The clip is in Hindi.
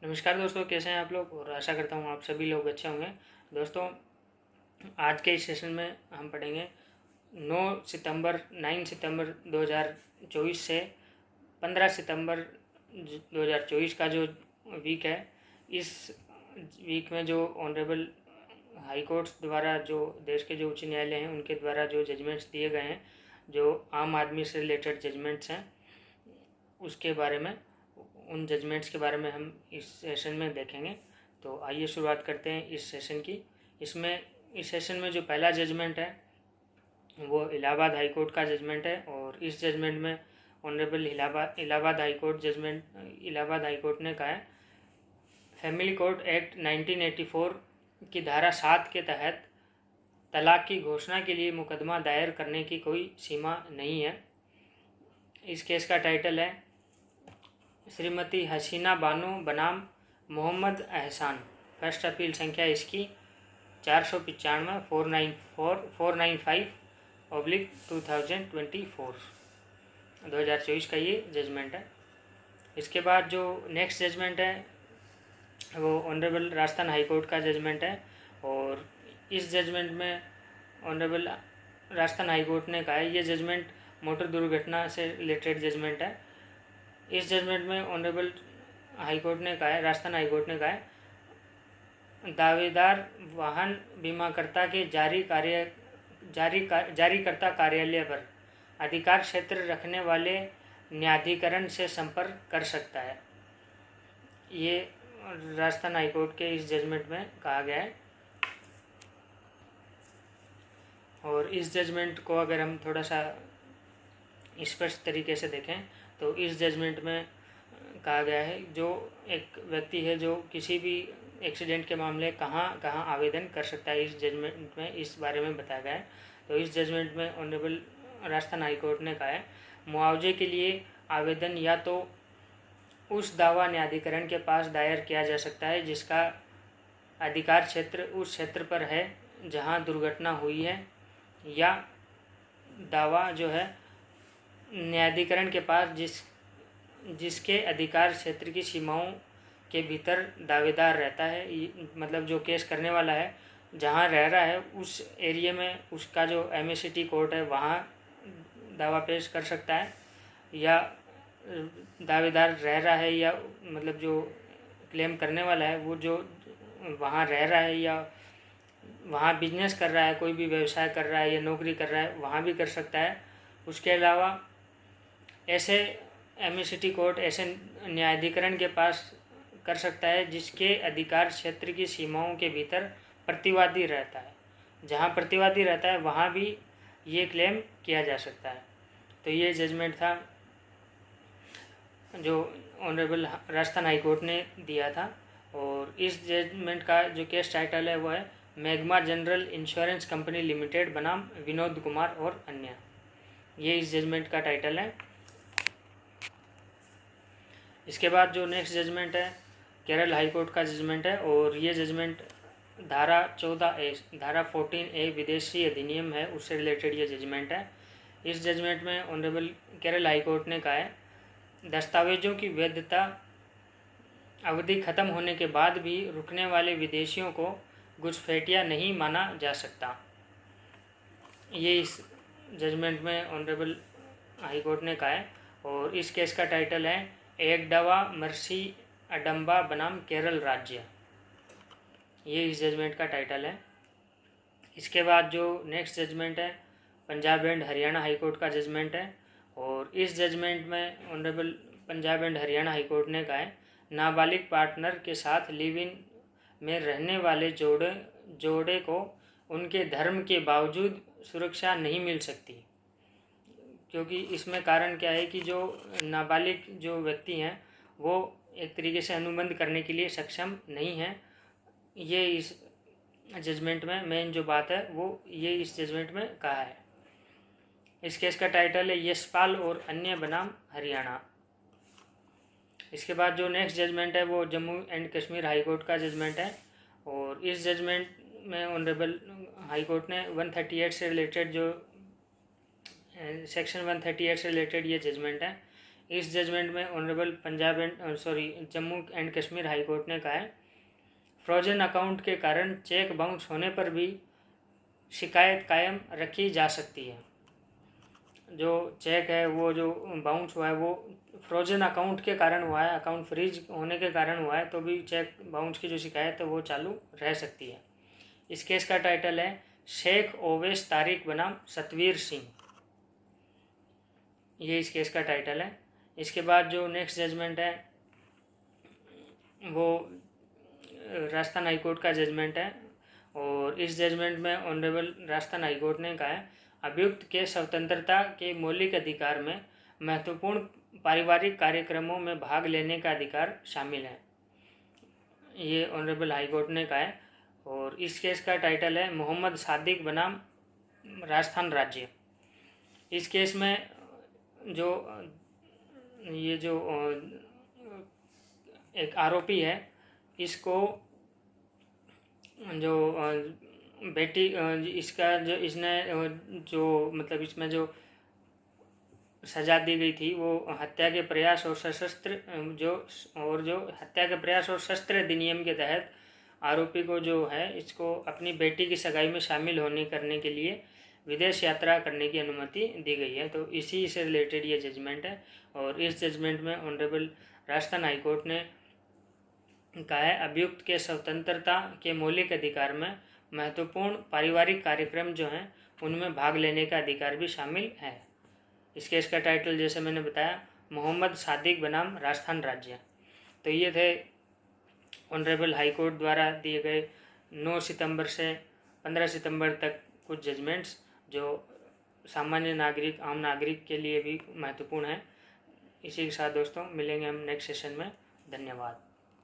नमस्कार दोस्तों, कैसे हैं आप लोग। और आशा करता हूँ आप सभी लोग अच्छे होंगे। दोस्तों, आज के इस सेशन में हम पढ़ेंगे 9 सितंबर 2024 से 15 सितंबर 2024 का जो वीक है। इस वीक में जो ऑनरेबल हाई कोर्ट्स द्वारा, जो देश के जो उच्च न्यायालय हैं उनके द्वारा जो जजमेंट्स दिए गए हैं, जो आम आदमी से रिलेटेड जजमेंट्स हैं, उसके बारे में, उन जजमेंट्स के बारे में हम इस सेशन में देखेंगे। तो आइए शुरुआत करते हैं इस सेशन की। इस सेशन में जो पहला जजमेंट है वो इलाहाबाद हाई कोर्ट का जजमेंट है। और इस जजमेंट में ऑनरेबल इलाहाबाद हाई कोर्ट ने कहा है, फैमिली कोर्ट एक्ट 1984 की धारा 7 के तहत तलाक की घोषणा के लिए मुकदमा दायर करने की कोई सीमा नहीं है। इस केस का टाइटल है श्रीमती हसीना बानो बनाम मोहम्मद एहसान। फर्स्ट अपील संख्या इसकी 495/2024 का ये जजमेंट है। इसके बाद जो नेक्स्ट जजमेंट है वो ऑनरेबल राजस्थान हाई कोर्ट का जजमेंट है। और इस जजमेंट में ऑनरेबल राजस्थान हाई कोर्ट ने कहा है, ये जजमेंट मोटर दुर्घटना से रिलेटेड जजमेंट है। इस जजमेंट में ऑनरेबल हाई कोर्ट ने कहा है, राजस्थान हाई कोर्ट ने कहा है, दावेदार वाहन बीमाकर्ता के जारीकर्ता कार्यालय पर अधिकार क्षेत्र रखने वाले न्यायाधिकरण से संपर्क कर सकता है। ये राजस्थान हाई कोर्ट के इस जजमेंट में कहा गया है। और इस जजमेंट को अगर हम थोड़ा सा स्पष्ट तरीके से देखें तो इस जजमेंट में कहा गया है, जो एक व्यक्ति है जो किसी भी एक्सीडेंट के मामले कहाँ आवेदन कर सकता है, इस जजमेंट में इस बारे में बताया गया है। तो इस जजमेंट में ऑनरेबल राजस्थान हाई कोर्ट ने कहा है, मुआवजे के लिए आवेदन या तो उस दावा न्यायाधिकरण के पास दायर किया जा सकता है जिसका अधिकार क्षेत्र उस क्षेत्र पर है जहां दुर्घटना हुई है, या दावा जो है न्यायाधिकरण के पास जिसके अधिकार क्षेत्र की सीमाओं के भीतर दावेदार रहता है, मतलब जो केस करने वाला है जहां रह रहा है उस एरिया में उसका जो एमएसीटी कोर्ट है वहां दावा पेश कर सकता है, या दावेदार रह रहा है या मतलब जो क्लेम करने वाला है वो जो वहाँ रह रहा है या वहाँ बिजनेस कर रहा है, कोई भी व्यवसाय कर रहा है या नौकरी कर रहा है, वहाँ भी कर सकता है। उसके अलावा ऐसे एमएसीटी कोर्ट ऐसे न्यायाधिकरण के पास कर सकता है जिसके अधिकार क्षेत्र की सीमाओं के भीतर प्रतिवादी रहता है। जहाँ प्रतिवादी रहता है वहाँ भी ये क्लेम किया जा सकता है। तो ये जजमेंट था जो ऑनरेबल राजस्थान हाई कोर्ट ने दिया था। और इस जजमेंट का जो केस टाइटल है वो है magma general insurance company limited बनाम विनोद कुमार और अन्य। ये इस जजमेंट का टाइटल है। इसके बाद जो नेक्स्ट जजमेंट है केरल हाई कोर्ट का जजमेंट है। और ये जजमेंट धारा 14A विदेशी अधिनियम है, उससे रिलेटेड ये जजमेंट है। इस जजमेंट में ऑनरेबल केरल हाई कोर्ट ने कहा है, दस्तावेजों की वैधता अवधि खत्म होने के बाद भी रुकने वाले विदेशियों को घुसपैठिया नहीं माना जा सकता। ये इस जजमेंट में ऑनरेबल हाई कोर्ट ने कहा है। और इस केस का टाइटल है एकडावा मर्सी अडम्बा बनाम केरल राज्य। ये इस जजमेंट का टाइटल है। इसके बाद जो नेक्स्ट जजमेंट है Punjab and Haryana high court का जजमेंट है। और इस जजमेंट में honourable Punjab and Haryana high court ने कहा है, नाबालिग पार्टनर के साथ लिव इन में रहने वाले जोड़े को उनके धर्म के बावजूद सुरक्षा नहीं मिल सकती। क्योंकि इसमें कारण क्या है कि जो नाबालिग जो व्यक्ति हैं वो एक तरीके से अनुबंध करने के लिए सक्षम नहीं है। ये इस जजमेंट में मेन जो बात है वो ये इस जजमेंट में कहा है। इस केस का टाइटल है यशपाल और अन्य बनाम हरियाणा। इसके बाद जो नेक्स्ट जजमेंट है वो Jammu and Kashmir high court का जजमेंट है। और इस जजमेंट में ऑनरेबल हाई कोर्ट ने 138 से रिलेटेड जो सेक्शन 138 से रिलेटेड ये जजमेंट है, इस जजमेंट में honourable Jammu and Kashmir high court ने कहा है फ्रोजन अकाउंट के कारण चेक बाउंस होने पर भी शिकायत कायम रखी जा सकती है। जो चेक है वो जो बाउंस हुआ है वो फ्रोजन अकाउंट के कारण हुआ है, अकाउंट फ्रीज होने के कारण हुआ है, तो भी चेक बाउंस की जो शिकायत है वो चालू रह सकती है। इस केस का टाइटल है शेख ओवैस तारिक बनाम सतवीर सिंह, ये इस केस का टाइटल है। इसके बाद जो नेक्स्ट जजमेंट है वो राजस्थान हाई कोर्ट का जजमेंट है और इस जजमेंट में ऑनरेबल राजस्थान हाई कोर्ट ने कहा है अभियुक्त के स्वतंत्रता के मौलिक अधिकार में महत्वपूर्ण पारिवारिक कार्यक्रमों में भाग लेने का अधिकार शामिल है, ये ऑनरेबल हाई कोर्ट ने कहा है। और इस केस का टाइटल है मोहम्मद सादिक बनाम राजस्थान राज्य। इस केस में जो ये जो एक आरोपी है इसको जो बेटी इसका जो इसने जो मतलब इसमें जो सजा दी गई थी वो हत्या के प्रयास और सशस्त्र जो हत्या के प्रयास और शस्त्र अधिनियम के तहत आरोपी को जो है इसको अपनी बेटी की सगाई में शामिल करने के लिए विदेश यात्रा करने की अनुमति दी गई है। तो इसी से रिलेटेड ये जजमेंट है और इस जजमेंट में ऑनरेबल राजस्थान हाई कोर्ट ने कहा है अभियुक्त के स्वतंत्रता के मौलिक अधिकार में महत्वपूर्ण पारिवारिक कार्यक्रम जो हैं उनमें भाग लेने का अधिकार भी शामिल है। इस केस का टाइटल जैसे मैंने बताया मोहम्मद सादिक बनाम राजस्थान राज्य। तो ये थे ऑनरेबल हाई कोर्ट द्वारा दिए गए 9 सितंबर से 15 सितंबर तक कुछ जजमेंट्स जो सामान्य नागरिक आम नागरिक के लिए भी महत्वपूर्ण हैं। इसी के साथ दोस्तों मिलेंगे हम नेक्स्ट सेशन में। धन्यवाद।